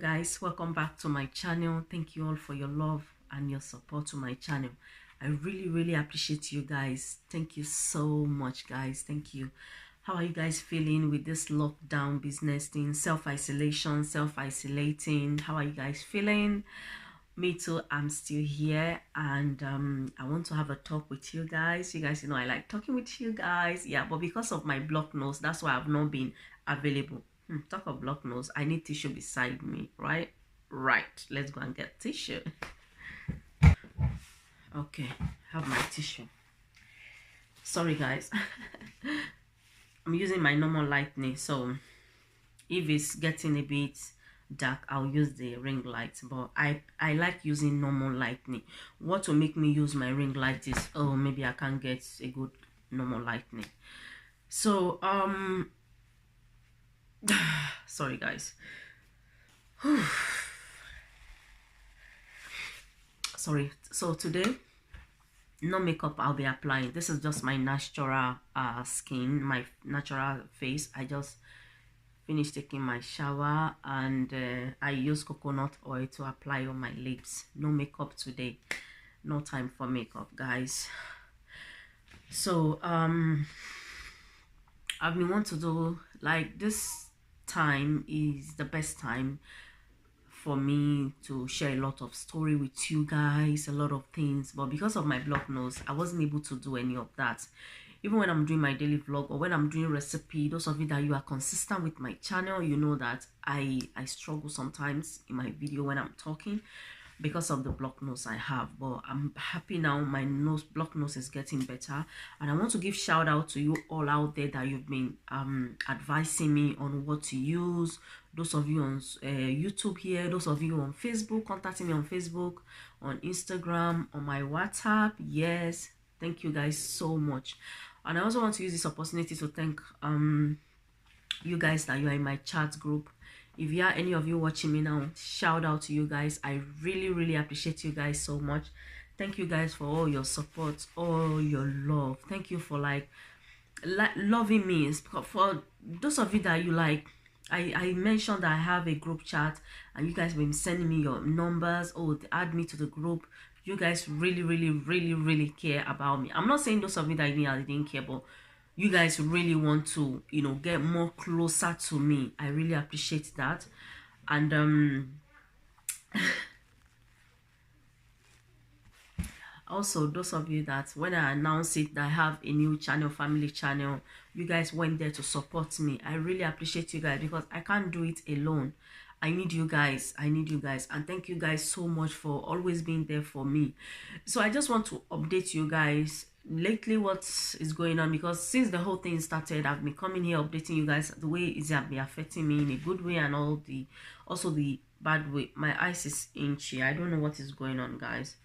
guys, welcome back to my channel. Thank you all for your love and your support to my channel. I really appreciate you guys. Thank you so much, guys. Thank you. How are you guys feeling with this lockdown business thing, self-isolation, self-isolating? How are you guys feeling? Me too, I'm still here, and I want to have a talk with you guys. You guys, I like talking with you guys. Yeah, but because of my blocked nose, that's why I've not been available. Talk of blocked nose, I need tissue beside me, right? Right, let's go and get tissue. Okay, have my tissue. Sorry guys. I'm using my normal lighting, so if it's getting a bit dark, I'll use the ring light, but I like using normal lighting. What will make me use my ring light is, oh, maybe I can't get a good normal lighting. So sorry guys. Sorry. So today, no makeup I'll be applying. This is just my natural skin, my natural face. I just finished taking my shower, and I use coconut oil to apply on my lips. No makeup today. No time for makeup, guys. So I've been wanting to do, like, this time is the best time for me to share a lot of story with you guys, a lot of things, but because of my blocked nose, I wasn't able to do any of that. Even when I'm doing my daily vlog or when I'm doing recipe, those of you that you are consistent with my channel, you know that I struggle sometimes in my video when I'm talking because of the blocked nose I have. But I'm happy now, my blocked nose is getting better, and I want to give shout out to you all out there that you've been advising me on what to use. Those of you on YouTube here, those of you on Facebook, contacting me on Facebook, on Instagram, on my WhatsApp. Yes, thank you guys so much. And I also want to use this opportunity to thank you guys that you are in my chat group. If you are any of you watching me now, shout out to you guys. I really appreciate you guys so much. Thank you guys for all your support, all your love. Thank you for like loving me. For those of you that you like, I mentioned that I have a group chat, and you guys been sending me your numbers. Oh, add me to the group. You guys really care about me. I'm not saying those of you that I didn't care, but you guys really want to, get more closer to me. I really appreciate that. And also those of you that when I announced it that I have a new channel, family channel, you guys went there to support me. I really appreciate you guys, because I can't do it alone. I need you guys. And thank you guys so much for always being there for me. So I just want to update you guys lately what is going on, because since the whole thing started, I've been coming here updating you guys the way it's been affecting me in a good way and also the bad way. My eyes is itchy. I don't know what is going on, guys.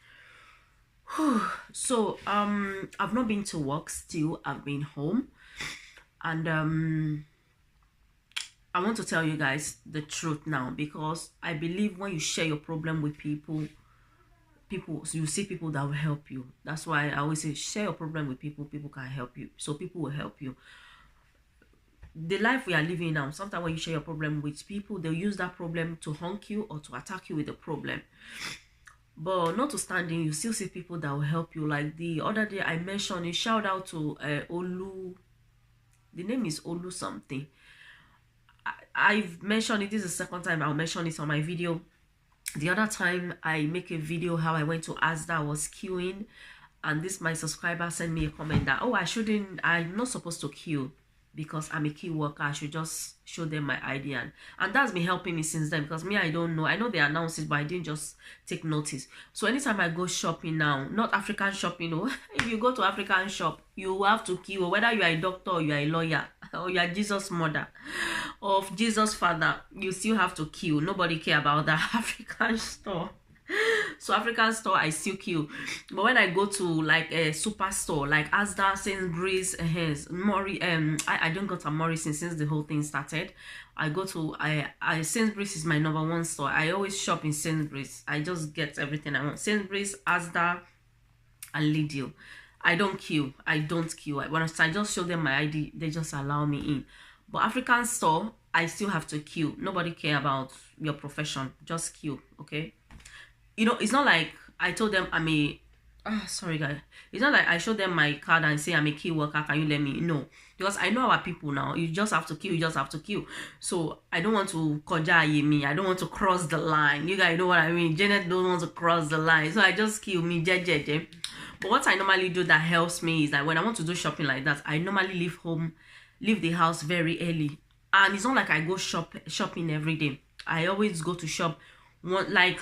So I've not been to work still. I've been home, and I want to tell you guys the truth now, because I believe when you share your problem with people, you see people that will help you. That's why I always say share your problem with people. People can help you, so people will help you. The life we are living now, sometimes when you share your problem with people, they'll use that problem to honk you or to attack you with the problem. But notwithstanding, you still see people that will help you. Like the other day I mentioned, a shout out to Olu. The name is Olu something. I've mentioned it. This is the second time I'll mention it on my video. The other time I make a video how I went to Asda, I was queuing, and my subscriber sent me a comment that, oh, I'm not supposed to queue because I'm a key worker. I should just show them my ID, and that's been helping me since then, because me, I don't know. I know they announced it, but I didn't just take notice. So anytime I go shopping now, not African shopping, if you go to African shop, you have to queue, whether you are a doctor or you are a lawyer or you are Jesus mother of Jesus father, you still have to queue. Nobody care about that African store. So African store, I still queue. But when I go to like a superstore like Asda, Sainsbury's, Mori, I don't go to Morrison since the whole thing started. I go to Sainsbury's is my #1 store. I always shop in Sainsbury's. I just get everything I want. Sainsbury's, Asda, and Lidl. I don't queue. When I just show them my ID, they just allow me in. But African store, I still have to queue. Nobody care about your profession, just queue, okay? You know, it's not like I told them I'm a sorry guys, it's not like I show them my card and say I'm a key worker, can you let me? No, because I know our people now. You just have to queue, you just have to queue. So I don't want to koja me, I don't want to cross the line. You guys know what I mean. Janet don't want to cross the line, so I just queue me jeje. But what I normally do that helps me is that when I want to do shopping like that, I normally leave the house very early. And it's not like I go shopping every day. I always go to shop like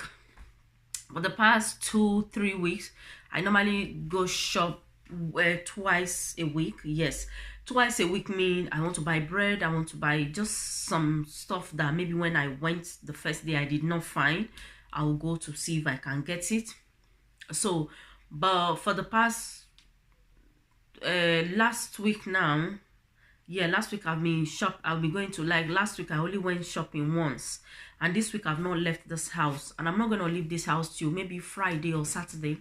for the past 2-3 weeks. I normally go shop twice a week. Yes, twice a week mean I want to buy bread, I want to buy just some stuff that maybe when I went the first day I did not find. I will go to see if I can get it. So but for the past last week now, yeah, last week I've been going to, like, last week I only went shopping once, and this week I've not left this house, and I'm not gonna leave this house till maybe Friday or Saturday,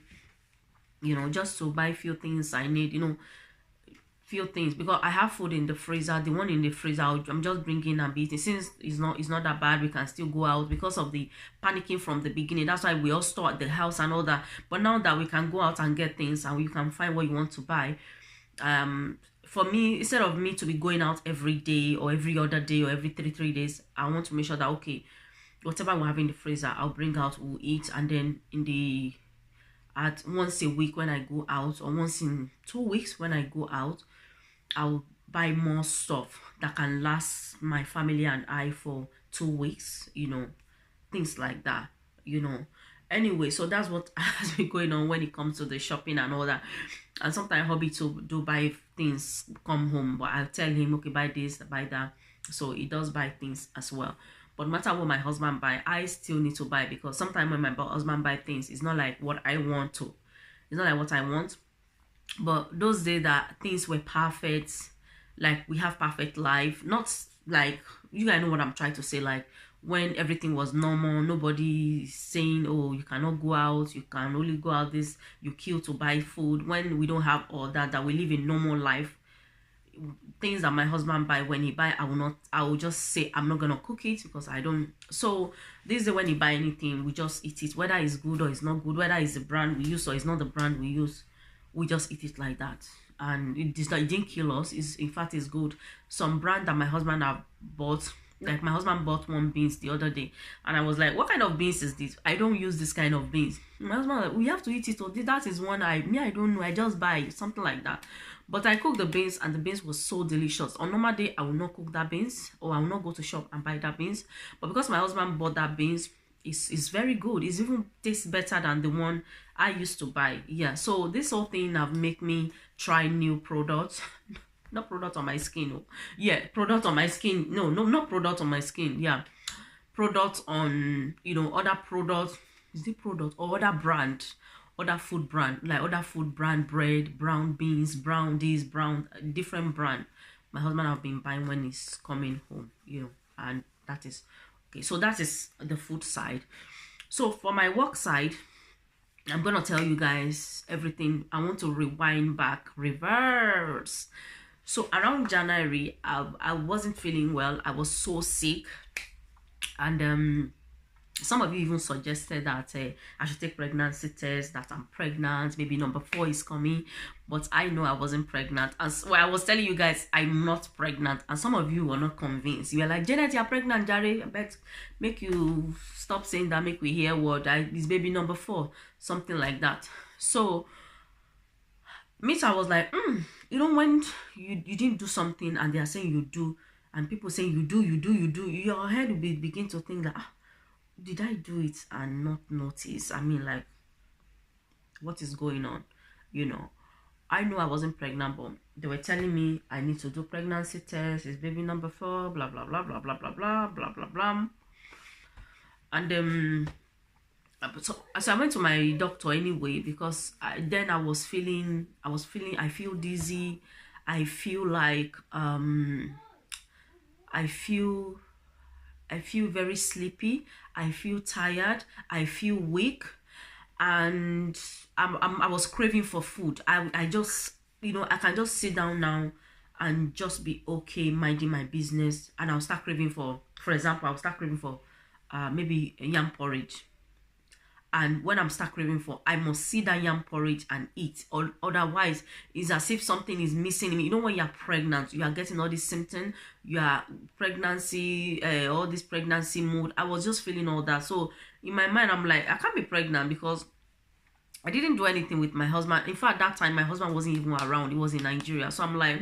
you know, just to buy few things I need, you know, few things, because I have food in the freezer. The one in the freezer I'm just bringing and eating. Since it's not that bad, we can still go out, because of the panicking from the beginning. That's why we all store at the house and all that. But now that we can go out and get things and you can find what you want to buy, for me, instead of me to be going out every day or every other day or every three days, I want to make sure that, okay, whatever we have in the freezer, I'll bring out, we'll eat, and then at once a week when I go out, or once in 2 weeks when I go out, I'll buy more stuff that can last my family and I for 2 weeks, you know, things like that, you know. Anyway, so that's what has been going on when it comes to the shopping and all that. And sometimes hubby to do buy things come home, but I'll tell him, okay, buy this, buy that. So he does buy things as well. But no matter what my husband buy, I still need to buy, because sometimes when my husband buy things, it's not like what I want to. It's not like what I want. But those days that things were perfect, like we have perfect life, not like, you guys know what I'm trying to say, like when everything was normal, nobody saying, oh, you cannot go out, you can only go out this, you kill to buy food. When we don't have all that we live in normal life, things that my husband buy, when he buy, I will just say I'm not gonna cook it, because I don't. So this is when he buy anything, we just eat it, whether it's good or it's not good, whether it's the brand we use or it's not the brand we use, we just eat it like that. And it didn't kill us. In fact, it's good. Some brand that my husband have bought, like my husband bought one beans the other day, and I was like, what kind of beans is this? I don't use this kind of beans. My husband was like, we have to eat it, or that is one I don't know, I just buy something like that. But I cooked the beans, and the beans was so delicious. On normal day, I will not cook that beans, or I will not go to shop and buy that beans. But because my husband bought that beans, it's very good. It's even tastes better than the one I used to buy. Yeah, so this whole thing have make me try new products. Not product on my skin. Oh. Yeah, product on my skin. No, not product on my skin. Yeah, product on, you know, other products. Is it product or other brand, other food brand, like other food brand, bread, brown beans, brown this, brown, different brand. My husband have been buying when he's coming home, you know, and that is okay. So that is the food side. So for my work side, I'm gonna tell you guys everything. I want to rewind back, reverse. So around January, I wasn't feeling well. I was so sick, and some of you even suggested that I should take pregnancy test, that I'm pregnant, maybe number 4 is coming, but I know I wasn't pregnant. As well, I was telling you guys I'm not pregnant, and some of you were not convinced. You were like, Janet, you're pregnant, Jerry. I bet make you stop saying that, make we hear what is baby number 4, something like that. So me, I was like, you know, when you didn't do something and they are saying you do, and people saying you do, your head will begin to think that, did I do it and not notice? I mean, like, what is going on? You know, I know I wasn't pregnant, but they were telling me I need to do pregnancy test, it's baby number 4, blah blah blah blah blah blah blah blah blah blah. And so I went to my doctor anyway, because I feel dizzy, I feel like I feel very sleepy, I feel tired, I feel weak, and I was craving for food. I just, you know, I can just sit down now and just be okay, minding my business, and I'll start craving for example, I'll start craving for maybe yam porridge. And when I'm start craving for, I must see that yam porridge and eat. Or otherwise, it's as if something is missing in me. You know, when you're pregnant, you are getting all these symptoms. You are pregnancy, all this pregnancy mood. I was just feeling all that. So in my mind, I'm like, I can't be pregnant because I didn't do anything with my husband. In fact, that time my husband wasn't even around. He was in Nigeria. So I'm like,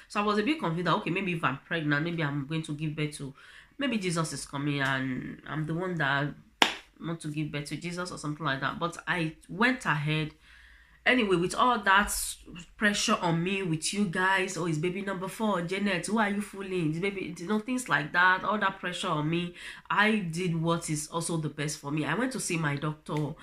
So I was a bit confused that, okay, maybe if I'm pregnant, maybe I'm going to give birth to, maybe Jesus is coming and I'm the one that want to give birth to Jesus or something like that. But I went ahead anyway with all that pressure on me with you guys. Oh, it's baby number 4, Janet, who are you fooling? It's baby, you know, things like that. All that pressure on me. I did what is also the best for me. I went to see my doctor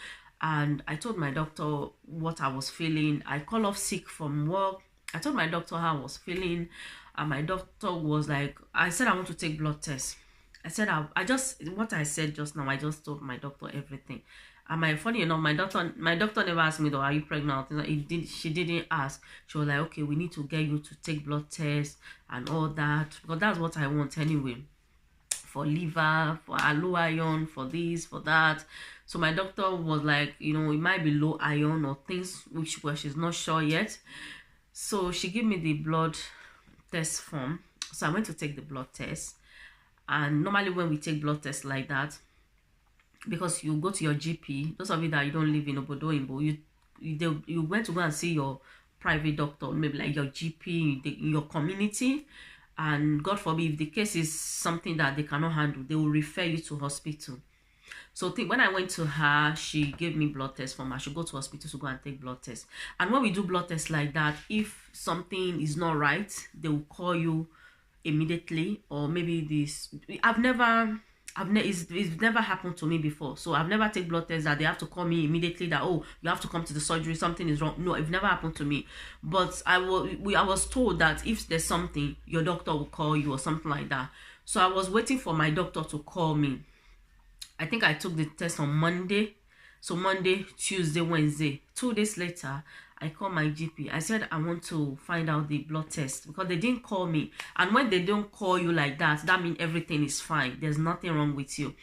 and I told my doctor what I was feeling. I called off sick from work. I told my doctor how I was feeling, and my doctor was like, I said I want to take blood tests. I said, I just, what I said just now, I just told my doctor everything. And funny enough, my doctor never asked me though, are you pregnant? She didn't ask. She was like, okay, we need to get you to take blood tests and all that. Because that's what I want anyway. For liver, for low iron, for this, for that. So my doctor was like, you know, it might be low iron or things which she's not sure yet. So she gave me the blood test form. So I went to take the blood test. And normally when we take blood tests like that, because you go to your GP, those of you that you don't live in Obodo, you went to go and see your private doctor, maybe like your GP in your community, and God forbid, if the case is something that they cannot handle, they will refer you to hospital. So when I went to her, she gave me blood tests from her. I should go to hospital to go and take blood tests. And when we do blood tests like that, if something is not right, they will call you immediately. Or maybe this, it's never happened to me before. So I've never taken blood tests that they have to call me immediately that, oh, you have to come to the surgery, something is wrong. No, it never happened to me. But I was told that if there's something, your doctor will call you or something like that. So I was waiting for my doctor to call me. I think I took the test on Monday. So Monday, Tuesday, Wednesday. 2 days later, I called my GP. I said I want to find out the blood test because they didn't call me. And when they don't call you like that, that means everything is fine. There's nothing wrong with you.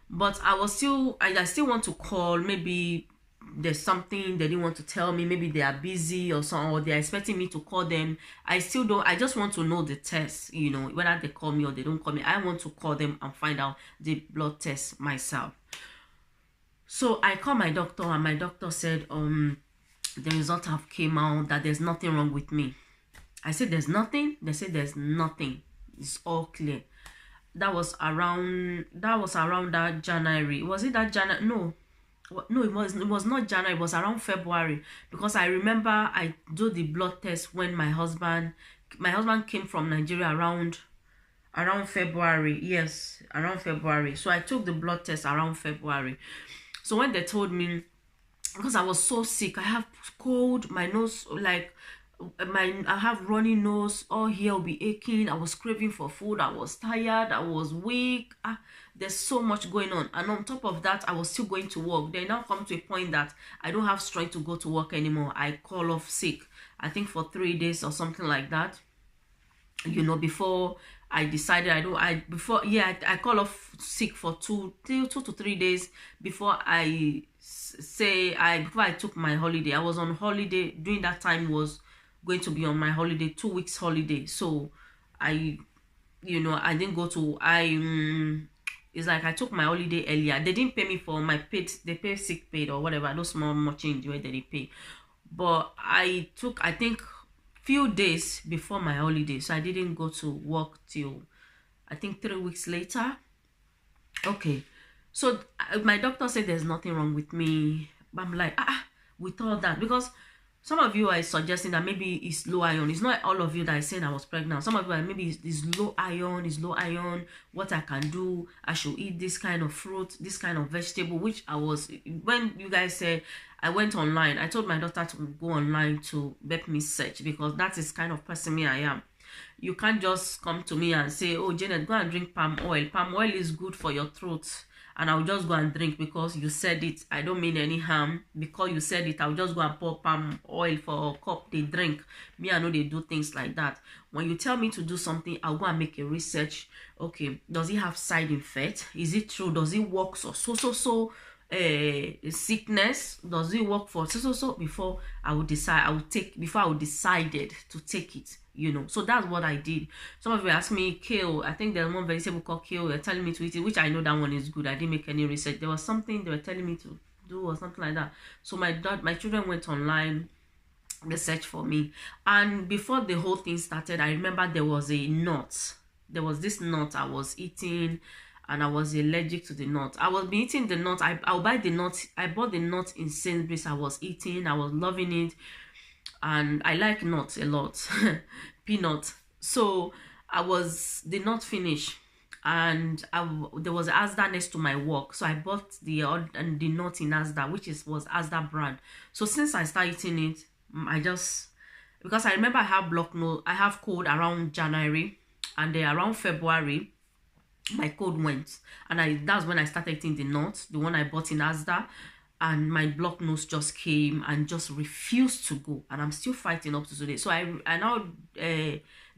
But I still want to call. Maybe there's something they didn't want to tell me. Maybe they are busy or something, or they're expecting me to call them. I still don't. I just want to know the test, you know, whether they call me or they don't call me. I want to call them and find out the blood test myself. So I called my doctor, and my doctor said, the result have came out that there's nothing wrong with me. I said, there's nothing? They said, there's nothing. It's all clear. That was around that January. Was it that January? No, it was not January. It was around February, because I remember I do the blood test when my husband came from Nigeria around February. Yes, around February. So I took the blood test around February. So when they told me, because I was so sick, I have cold, my nose, like I have runny nose, all here will be aching. I was craving for food. I was tired. I was weak. There's so much going on, and on top of that, I was still going to work. They now come to a point that I don't have strength to go to work anymore. I call off sick, I think for 3 days or something like that. You know, before I decided I call off sick for 2 to 3 days before I took my holiday. I was on holiday during that time, was going to be on my holiday, 2 weeks holiday. So I didn't go to, it's like I took my holiday earlier. They didn't pay me for my paid, they pay sick paid or whatever, those small much in the way that they pay. But I took, I think, few days before my holiday, so I didn't go to work till I think 3 weeks later. Okay, so my doctor said there's nothing wrong with me, but I'm like, with all that, because some of you are suggesting that maybe it's low iron. It's not all of you that is saying I was pregnant. Some of you are maybe it's low iron, what I can do, I should eat this kind of fruit, this kind of vegetable, which I was, when you guys said, I went online. I told my daughter to go online to help me search, because that is kind of person me I am. You can't just come to me and say, oh, Janet, go and drink palm oil. Palm oil is good for your throat. and I'll just go and drink because you said it. I don't mean any harm. Because you said it, I'll just go and pour palm oil for a cup. They drink. Me, I know they do things like that. When you tell me to do something, I'll go and make a research. Okay, does it have side effect? Is it true? Does it work? So sickness, does it work for so before I would decide, before I would decided to take it, you know. So that's what I did. Some of you ask me kale. I think there's one vegetable called kale. They're telling me to eat it, which I know that one is good. I didn't make any research. There was something they were telling me to do or something like that. So my children went online, they searched for me, and before the whole thing started, I remember there was a nut. There was this nut I was eating, and I was allergic to the nut. I was eating the nut. I'll buy the nut. I bought the nut in Sainsbury's. I was eating. I was loving it, and I like nuts a lot. Peanut. So the nut finished, and there was Asda next to my work. So I bought the nut in Asda, which was Asda brand. So since I started eating it, because I remember I have cold around January, and then around February my cold went, and that's when I started eating the nut, the one I bought in Asda, and my blocked nose just came and just refused to go, and I'm still fighting up to today. So I now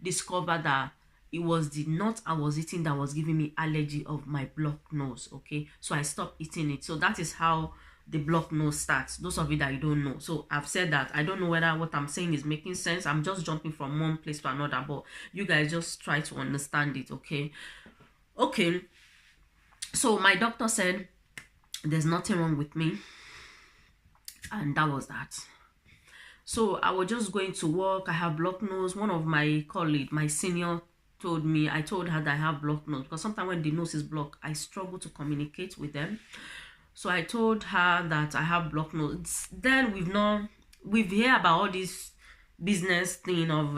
discovered that it was the nut I was eating that was giving me allergy of my blocked nose. Okay, so I stopped eating it. So that is how the blocked nose starts. Those of you that you don't know, so I've said that. I don't know whether what I'm saying is making sense. I'm just jumping from one place to another, but you guys just try to understand it. Okay, so my doctor said there's nothing wrong with me, and that was that. So I was just going to work. I have blocked nose. One of my colleagues, my senior, told me, I told her that I have blocked nose, because sometimes when the nose is blocked, I struggle to communicate with them. So I told her that I have blocked nose. Then we've heard about all this business thing of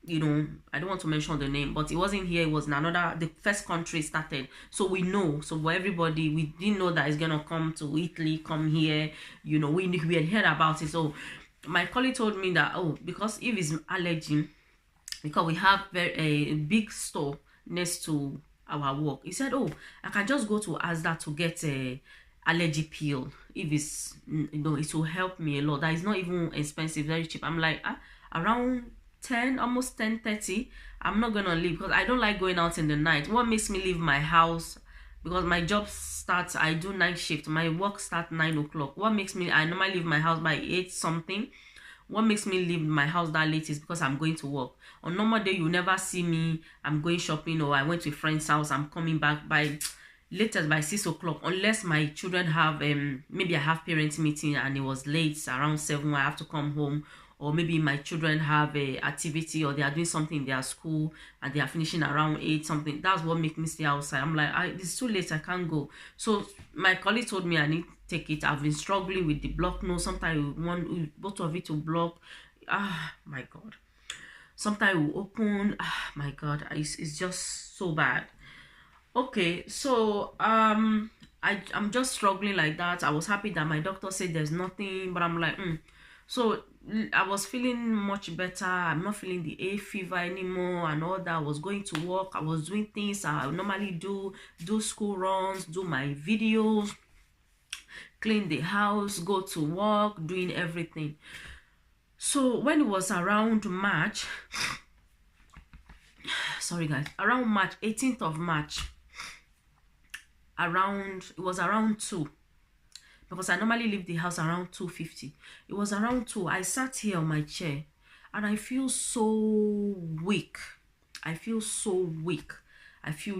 you know, I don't want to mention the name, but it wasn't here, it was in the first country started. So we know, so for everybody, we didn't know that it's gonna come to Italy, come here, you know, we had heard about it. So my colleague told me that, because if it's allergy, because we have a big store next to our work, he said, I can just go to Asda to get a allergy pill. If it's, you know, it will help me a lot. That is not even expensive, very cheap. I'm like, around 10, almost 10:30, I'm not gonna leave, because I don't like going out in the night. What makes me leave my house, because my job starts, I do night shift, my work starts 9 o'clock. What makes me, I normally leave my house by 8 something. What makes me leave my house that late is because I'm going to work. On normal day, you never see me, I'm going shopping, or I went to a friend's house, I'm coming back by latest by 6 o'clock, unless my children have maybe I have parents meeting and it was late, around 7, I have to come home. Or maybe my children have a activity, or they are doing something in their school and they are finishing around 8 something. That's what makes me stay outside. I'm like, it's too late, I can't go. So my colleague told me I need to take it. I've been struggling with the block nose. Sometimes we want both of it to block. My God. Sometimes we open. My God, it's just so bad. Okay, so I'm just struggling like that. I was happy that my doctor said there's nothing, but I'm like, So I was feeling much better. I'm not feeling the hay fever anymore and all that. I was going to work. I was doing things I normally do school runs, do my videos, clean the house, go to work, doing everything. So when it was around March, sorry guys, around March, 18th of March, it was around 2, because I normally leave the house around 2:50. It was around 2. I sat here on my chair and I feel so weak. I feel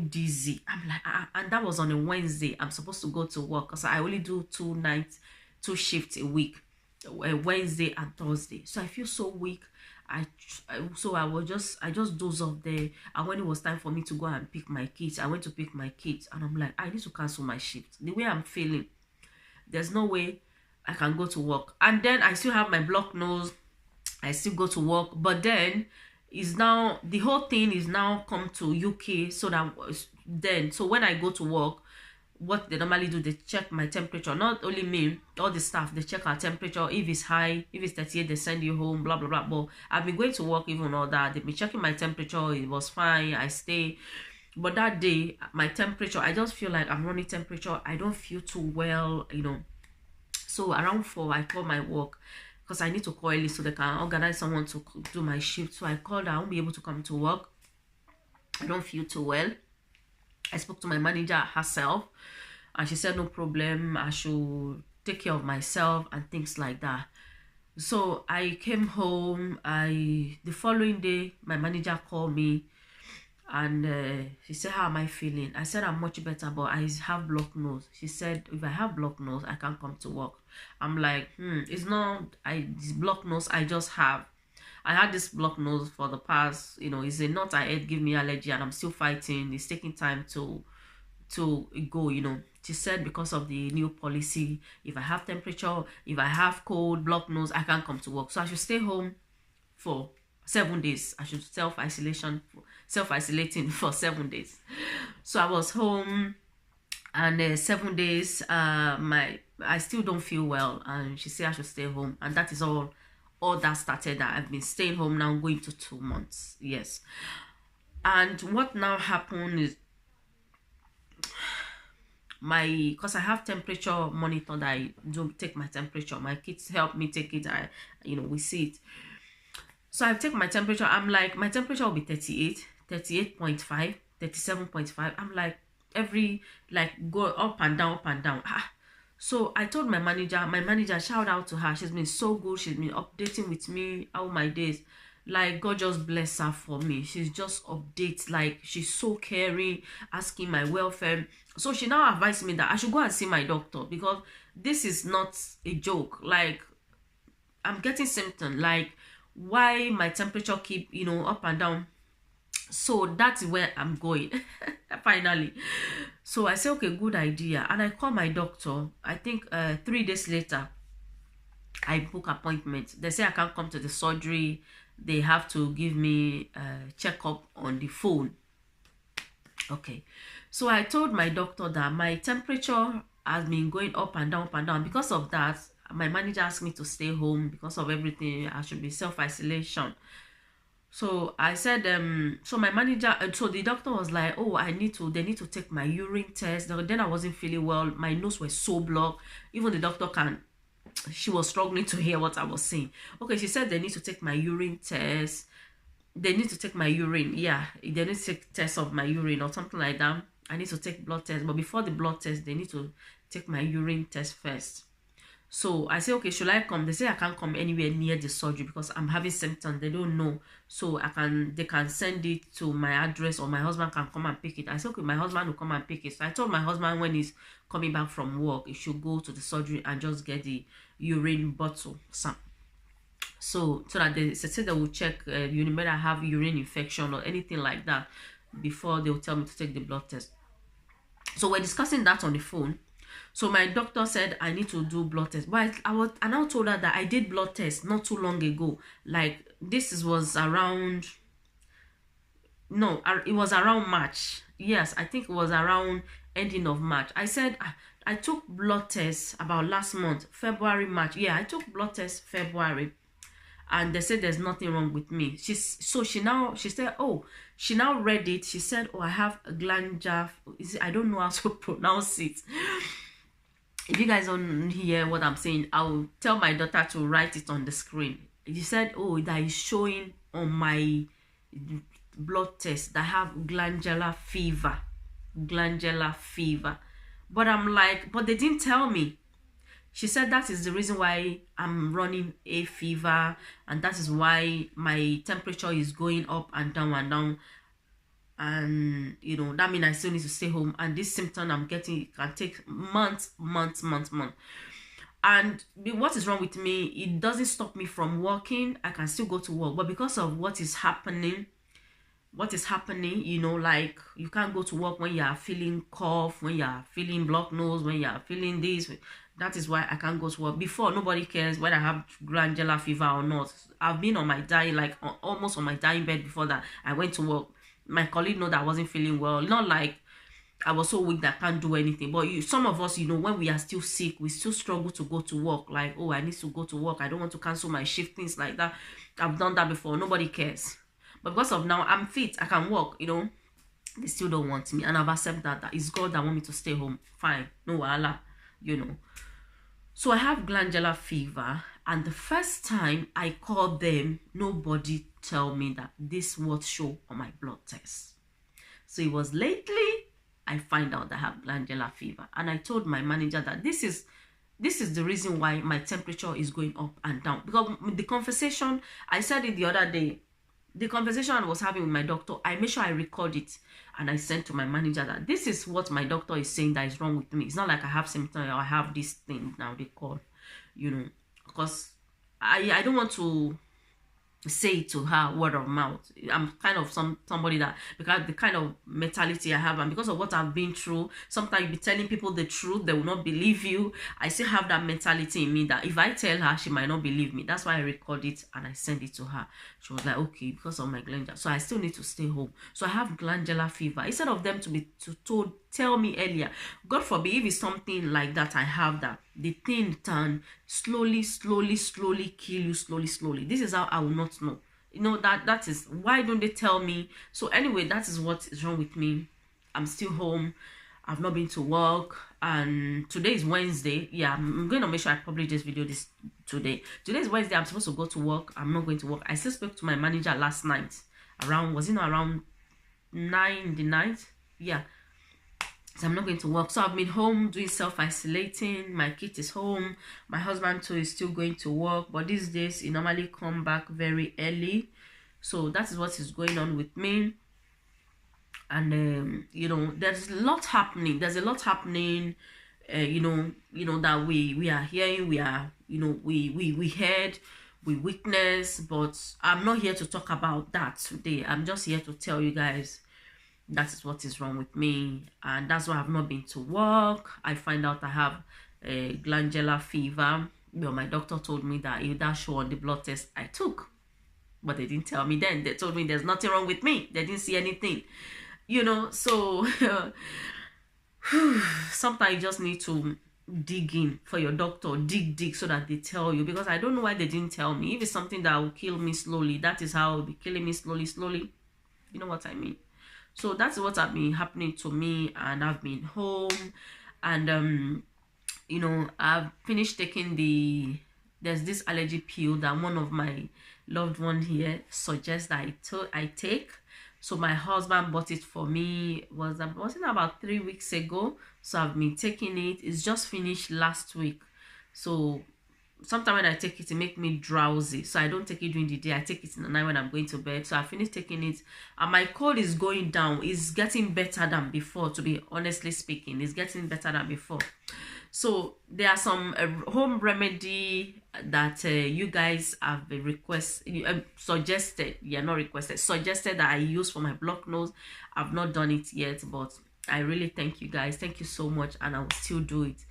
dizzy. I'm like, and that was on a Wednesday. I'm supposed to go to work because I only do 2 shifts a week, Wednesday and Thursday. So I feel so weak. I just dozed off there, and when it was time for me to go and pick my kids, I went to pick my kids, and I'm like, I need to cancel my shift. The way I'm feeling, there's no way I can go to work. And then I still have my blocked nose. I still go to work, but then the whole thing is now come to UK. So when I go to work, what they normally do, they check my temperature. Not only me, all the staff, they check our temperature. If it's high, if it's 38, they send you home, blah blah blah. But I've been going to work, even all that, they've been checking my temperature. It was fine. I stay. But that day, my temperature, I just feel like I'm running temperature. I don't feel too well, So around 4, I called my work because I need to call early so they can organize someone to do my shift. So I called her. I won't be able to come to work. I don't feel too well. I spoke to my manager herself, and she said no problem, I should take care of myself and things like that. So I came home. The following day, my manager called me, and she said, how am I feeling? I said, I'm much better, but I have blocked nose. She said, if I have blocked nose, I can't come to work. I'm like, it's not this blocked nose I just have. I had this blocked nose for the past, it's a nut I ate, give me allergy, and I'm still fighting. It's taking time to go. She said because of the new policy, if I have temperature, if I have cold, blocked nose, I can't come to work. So I should stay home for 7 days. I should self-isolating for 7 days. So I was home, and 7 days, I still don't feel well, and she said I should stay home, and that is all that started. That I've been staying home now, going to 2 months. Yes. And what now happened is, because I have temperature monitor that I do take my temperature. My kids help me take it. We see it. So I take my temperature. I'm like, my temperature will be 38, 38.5, 37.5. I'm like, go up and down, up and down. So I told my manager, shout out to her. She's been so good. She's been updating with me all my days. Like, God just bless her for me. She's just updates. Like, she's so caring, asking my welfare. So she now advised me that I should go and see my doctor, because this is not a joke. Like, I'm getting symptoms. Like, why my temperature keep, up and down. So that's where I'm going. Finally. So I say, okay, good idea. And I call my doctor. I think 3 days later, I book appointment. They say I can't come to the surgery. They have to give me a checkup on the phone. Okay. So I told my doctor that my temperature has been going up and down, up and down. Because of that, my manager asked me to stay home because of everything. I should be self-isolation. So I said, so my manager, so the doctor was like, oh, they need to take my urine test. Then I wasn't feeling well. My nose was so blocked. Even the doctor she was struggling to hear what I was saying. Okay, she said they need to take my urine test. They need to take my urine. Yeah, they need to take test of my urine or something like that. I need to take blood test. But before the blood test, they need to take my urine test first. So I say, okay, should I come? They say I can't come anywhere near the surgery because I'm having symptoms. They don't know. So they can send it to my address, or my husband can come and pick it. I said, okay, my husband will come and pick it. So I told my husband when he's coming back from work, he should go to the surgery and just get the urine bottle. So that they said they will check, you better have urine infection or anything like that before they will tell me to take the blood test. So we're discussing that on the phone. So my doctor said I need to do blood test. But I now told her that I did blood test not too long ago. Like, was around, no, it was around March. Yes, I think it was around ending of March. I said I took blood tests about last month, February, March. Yeah, I took blood tests February, and they said there's nothing wrong with me. She said, oh, she now read it. She said, oh, I have a glandular. I don't know how to pronounce it. If you guys don't hear what I'm saying, I'll tell my daughter to write it on the screen. She said, oh, that is showing on my blood test that I have glandular fever. Glandular fever. But I'm like, but they didn't tell me. She said that is the reason why I'm running a fever, and that is why my temperature is going up and down and down. And that means I still need to stay home, and this symptom I'm getting can take months. And what is wrong with me, it doesn't stop me from working. I can still go to work, but because of what is happening, like, you can't go to work when you are feeling cough, when you are feeling blocked nose, when you are feeling this. That is why I can't go to work. Before, nobody cares whether I have glandular fever or not. I've been on my dying, almost on my dying bed before that I went to work. My colleague know that I wasn't feeling well. Not like I was so weak that I can't do anything. But some of us, when we are still sick, we still struggle to go to work. Like, oh, I need to go to work. I don't want to cancel my shift, things like that. I've done that before. Nobody cares. But because of now, I'm fit. I can walk, They still don't want me, and I've accepted that it's God that want me to stay home. Fine, no wahala, you know. So I have glandular fever, and the first time I called them, nobody tell me that this was show on my blood test. So it was lately I find out that I have glandular fever, and I told my manager that this is the reason why my temperature is going up and down. Because the conversation, I said it the other day, the conversation I was having with my doctor, I made sure I record it, and I sent to my manager that this is what my doctor is saying that is wrong with me. It's not like I have symptoms or I have this thing now they call, you know, because I don't want to say it to her word of mouth. I'm kind of somebody that, because the kind of mentality I have, and because of what I've been through, sometimes you be telling people the truth, they will not believe you. I still have that mentality in me that if I tell her, she might not believe me. That's why I record it and I send it to her. She was like, okay, because of my glandular, so I still need to stay home. So I have glandular fever. Instead of them to tell me earlier, God forbid if it's something like that, I have that, the thing turn slowly kill you slowly. This is how I will not know, you know, that is why don't they tell me. So anyway, that is what is wrong with me. I'm still home. I've not been to work, and today is Wednesday. Yeah, I'm going to make sure I publish this video today. Today is Wednesday. I'm supposed to go to work. I'm not going to work. I still spoke to my manager last night around, was it not around 9 in the night? Yeah. So I'm not going to work. So I've been home doing self-isolating. My kid is home. My husband too is still going to work. But these days, he normally come back very early. So that is what is going on with me. And, you know, there's a lot happening. There's a lot happening, you know, that we are hearing. We are, you know, we heard, we witness. But I'm not here to talk about that today. I'm just here to tell you guys that is what is wrong with me, and that's why I've not been to work. I find out I have a glandular fever. You know, my doctor told me that it would show on the blood test I took, but they didn't tell me then. They told me there's nothing wrong with me. They didn't see anything, you know. So sometimes you just need to dig in for your doctor, dig so that they tell you, because I don't know why they didn't tell me. If it's something that will kill me slowly, that is how it will be killing me slowly. You know what I mean? So that's what have been happening to me, and I've been home, and you know, I've finished taking there's this allergy pill that one of my loved one here suggests that I take. So my husband bought it for me, wasn't about 3 weeks ago. So I've been taking it. It's just finished last week. So sometimes when I take it make me drowsy, so I don't take it during the day. I take it in the night when I'm going to bed. So I finished taking it, and my cold is going down. It's getting better than before, to be honestly speaking. It's getting better than before. So there are some home remedy that you guys have suggested. Yeah, not requested, suggested that I use for my blocked nose. I've not done it yet, but I really thank you guys. Thank you so much, and I will still do it.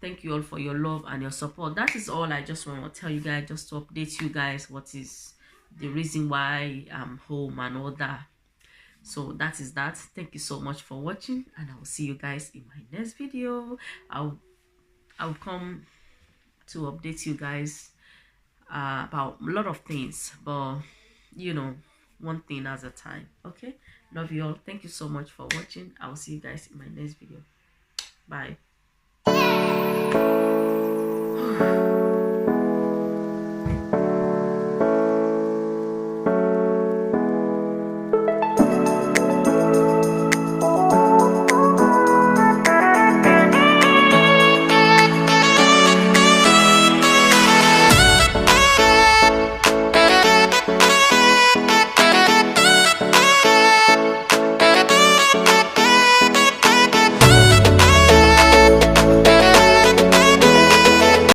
Thank you all for your love and your support. That is all I just want to tell you guys, just to update you guys what is the reason why I'm home and all that. So that is that. Thank you so much for watching, and I will see you guys in my next video. I'll come to update you guys about a lot of things, but you know, one thing at a time. Okay, love you all. Thank you so much for watching. I will see you guys in my next video. Bye.